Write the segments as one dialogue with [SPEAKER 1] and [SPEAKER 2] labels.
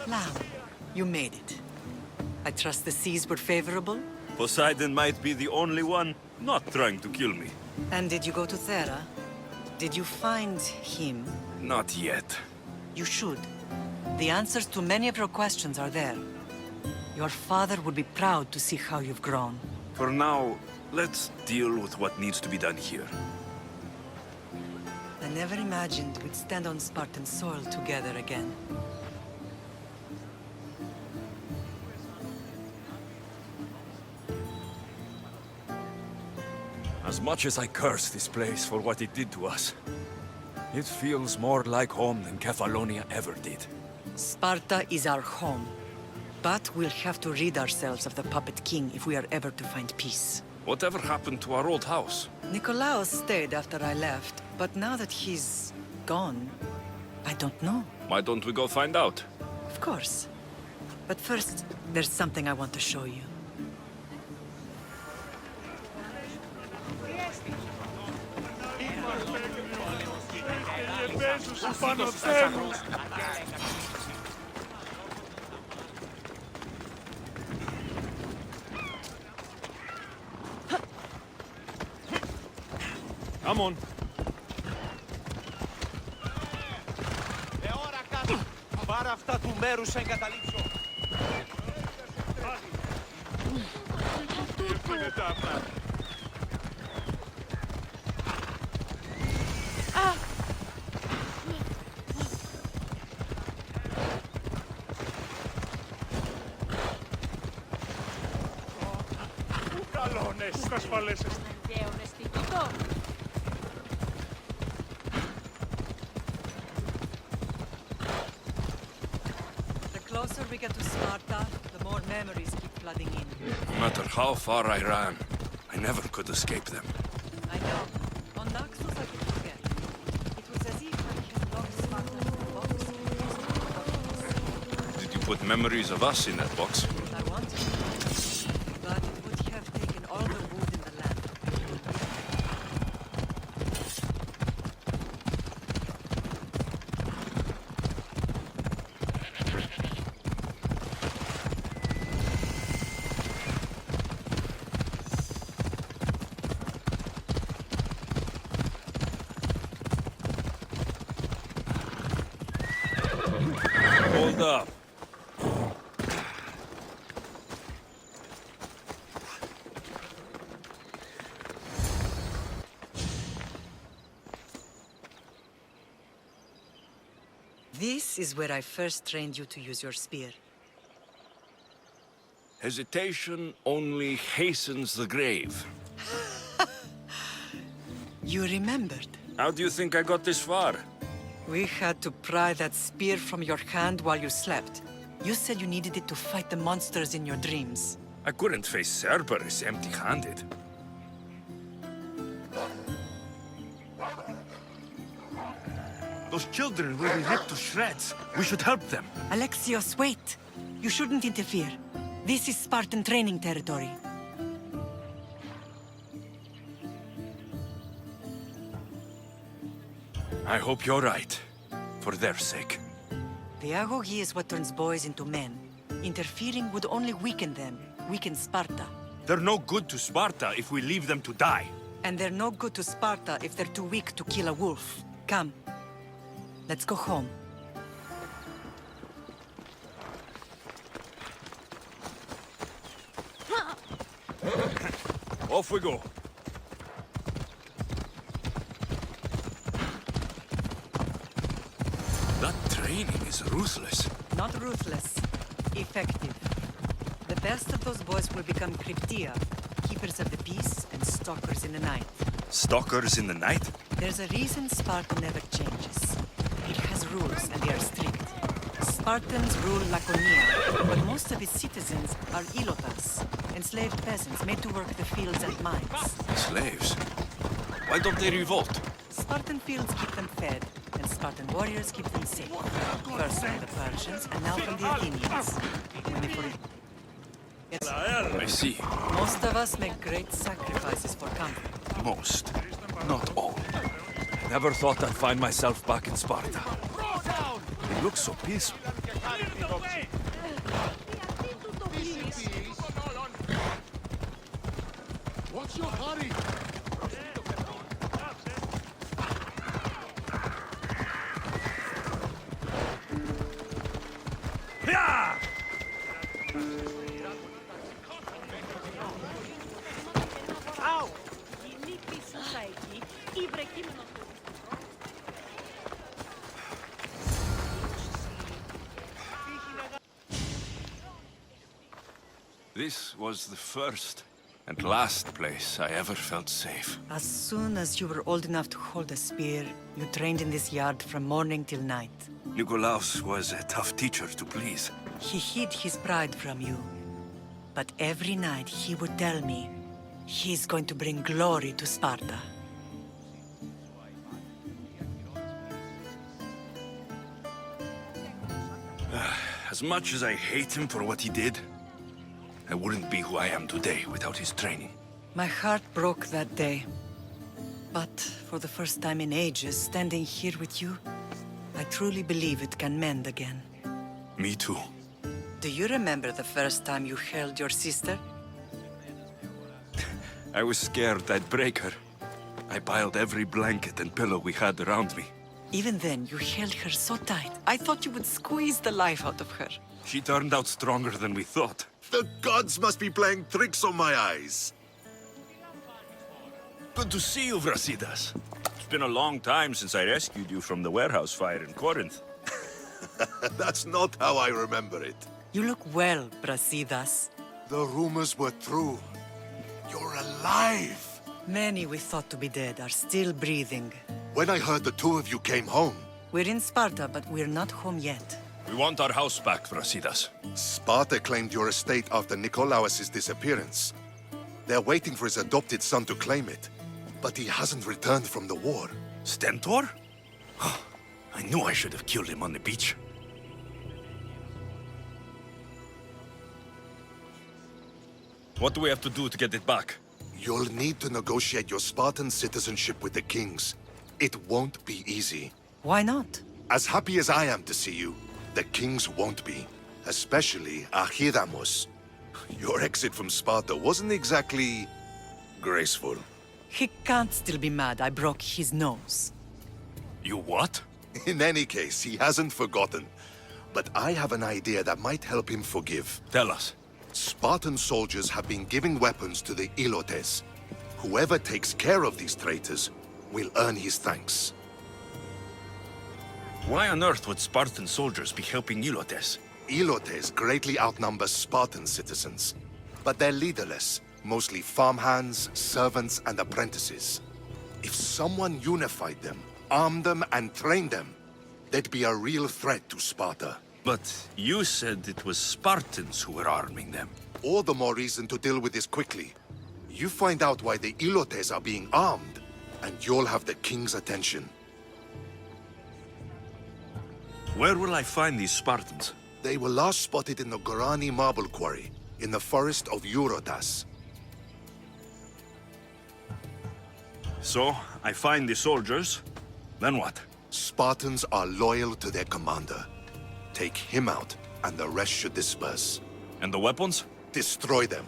[SPEAKER 1] Lamb, you made it. I trust the seas were favorable?
[SPEAKER 2] Poseidon might be the only one not trying to kill me.
[SPEAKER 1] And did you go to Thera? Did you find him?
[SPEAKER 2] Not yet.
[SPEAKER 1] You should. The answers to many of your questions are there. Your father would be proud to see how you've grown.
[SPEAKER 2] For now, let's deal with what needs to be done here.
[SPEAKER 1] I never imagined we'd stand on Spartan soil together again.
[SPEAKER 3] As much as I curse this place for what it did to us, it feels more like home than Kefalonia ever did.
[SPEAKER 1] Sparta is our home. But we'll have to rid ourselves of the Puppet King if we are ever to find peace.
[SPEAKER 2] Whatever happened to our old house?
[SPEAKER 1] Nikolaos stayed after I left, but now that he's gone, I don't know.
[SPEAKER 2] Why don't we go find out?
[SPEAKER 1] Of course. But first, there's something I want to show you.
[SPEAKER 3] Come on.
[SPEAKER 4] Ώρα κάτω. Πάρε αυτά του μέρους σε εγκαταλείψω.
[SPEAKER 5] Πού κασφαλέσαι.
[SPEAKER 1] The closer we get to Sparta, the more memories keep flooding in.
[SPEAKER 2] No matter how far I ran, I never could escape them.
[SPEAKER 1] I know. On Naxos I could forget. It was as if I had locked Sparta in a box.
[SPEAKER 2] Did you put memories of us in that box?
[SPEAKER 1] I wanted to. But it would have taken all the wood in the land.
[SPEAKER 2] Hold up.
[SPEAKER 1] This is where I first trained you to use your spear.
[SPEAKER 2] Hesitation only hastens the grave.
[SPEAKER 1] You remembered.
[SPEAKER 2] How do you think I got this far?
[SPEAKER 1] We had to pry that spear from your hand while you slept. You said you needed it to fight the monsters in your dreams.
[SPEAKER 2] I couldn't face Cerberus empty-handed. Those children will be ripped to shreds. We should help them.
[SPEAKER 1] Alexios, wait! You shouldn't interfere. This is Spartan training territory.
[SPEAKER 2] I hope you're right. For their sake.
[SPEAKER 1] The agogi is what turns boys into men. Interfering would only weaken them, weaken Sparta.
[SPEAKER 2] They're no good to Sparta if we leave them to die.
[SPEAKER 1] And they're no good to Sparta if they're too weak to kill a wolf. Come. Let's go home.
[SPEAKER 3] Off we go.
[SPEAKER 2] That training is ruthless.
[SPEAKER 1] Not ruthless. Effective. The best of those boys will become Cryptia, keepers of the peace and stalkers in the night.
[SPEAKER 2] Stalkers in the night?
[SPEAKER 1] There's a reason Sparta never changes. It has rules, and they are strict. Spartans rule Laconia, but most of its citizens are ilotas, enslaved peasants made to work the fields and mines.
[SPEAKER 2] Slaves? Why don't they revolt?
[SPEAKER 1] Spartan fields keep them fed, and Spartan warriors keep them safe. First from the Persians, and now from the Athenians. When they forget.
[SPEAKER 2] I see.
[SPEAKER 1] Most of us make great sacrifices for comfort.
[SPEAKER 2] Most. Not all.
[SPEAKER 3] Never thought I'd find myself back in Sparta. It looks so peaceful.
[SPEAKER 5] What's your hurry?
[SPEAKER 2] This was the first and last place I ever felt safe.
[SPEAKER 1] As soon as you were old enough to hold a spear, you trained in this yard from morning till night.
[SPEAKER 2] Nikolaos was a tough teacher to please.
[SPEAKER 1] He hid his pride from you. But every night he would tell me, he's going to bring glory to Sparta.
[SPEAKER 2] As much as I hate him for what he did, I wouldn't be who I am today without his training.
[SPEAKER 1] My heart broke that day. But for the first time in ages, standing here with you, I truly believe it can mend again.
[SPEAKER 2] Me too.
[SPEAKER 1] Do you remember the first time you held your sister?
[SPEAKER 2] I was scared I'd break her. I piled every blanket and pillow we had around me.
[SPEAKER 1] Even then, you held her so tight. I thought you would squeeze the life out of her.
[SPEAKER 2] She turned out stronger than we thought.
[SPEAKER 5] The gods must be playing tricks on my eyes.
[SPEAKER 2] Good to see you, Brasidas. It's been a long time since I rescued you from the warehouse fire in Corinth.
[SPEAKER 5] That's not how I remember it.
[SPEAKER 1] You look well, Brasidas.
[SPEAKER 5] The rumors were true. You're alive!
[SPEAKER 1] Many we thought to be dead are still breathing.
[SPEAKER 5] When I heard the two of you came home,
[SPEAKER 1] We're in Sparta, but we're not home yet.
[SPEAKER 2] We want our house back, Brasidas.
[SPEAKER 5] Sparta claimed your estate after Nikolaos' disappearance. They're waiting for his adopted son to claim it. But he hasn't returned from the war.
[SPEAKER 2] Stentor? I knew I should have killed him on the beach. What do we have to do to get it back?
[SPEAKER 5] You'll need to negotiate your Spartan citizenship with the kings. It won't be easy.
[SPEAKER 1] Why not?
[SPEAKER 5] As happy as I am to see you, the kings won't be. Especially Archidamos. Your exit from Sparta wasn't exactly graceful.
[SPEAKER 1] He can't still be mad I broke his nose.
[SPEAKER 2] You what?
[SPEAKER 5] In any case, he hasn't forgotten. But I have an idea that might help him forgive.
[SPEAKER 2] Tell us.
[SPEAKER 5] Spartan soldiers have been giving weapons to the Ilotes. Whoever takes care of these traitors will earn his thanks.
[SPEAKER 2] Why on earth would Spartan soldiers be helping Ilotes?
[SPEAKER 5] Ilotes greatly outnumber Spartan citizens, but they're leaderless, mostly farmhands, servants, and apprentices. If someone unified them, armed them, and trained them, they'd be a real threat to Sparta.
[SPEAKER 2] But you said it was Spartans who were arming them.
[SPEAKER 5] All the more reason to deal with this quickly. You find out why the Ilotes are being armed, and you'll have the king's attention.
[SPEAKER 2] Where will I find these Spartans?
[SPEAKER 5] They were last spotted in the Gorani marble quarry, in the forest of Eurotas.
[SPEAKER 2] So, I find the soldiers, then what?
[SPEAKER 5] Spartans are loyal to their commander. Take him out, and the rest should disperse.
[SPEAKER 2] And the weapons?
[SPEAKER 5] Destroy them.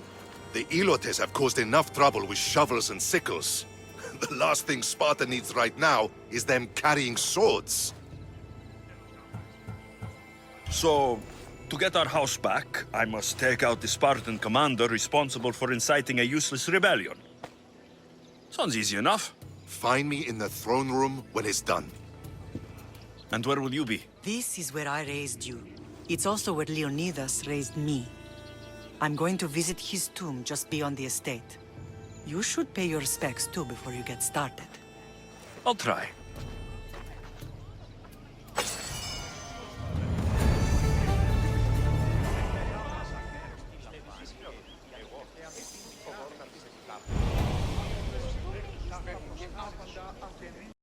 [SPEAKER 5] The Ilotes have caused enough trouble with shovels and sickles. The last thing Sparta needs right now is them carrying swords.
[SPEAKER 2] So, to get our house back, I must take out the Spartan commander responsible for inciting a useless rebellion. Sounds easy enough.
[SPEAKER 5] Find me in the throne room when it's done.
[SPEAKER 2] And where will you be?
[SPEAKER 1] This is where I raised you. It's also where Leonidas raised me. I'm going to visit his tomb just beyond the estate. You should pay your respects too before you get started.
[SPEAKER 2] I'll try.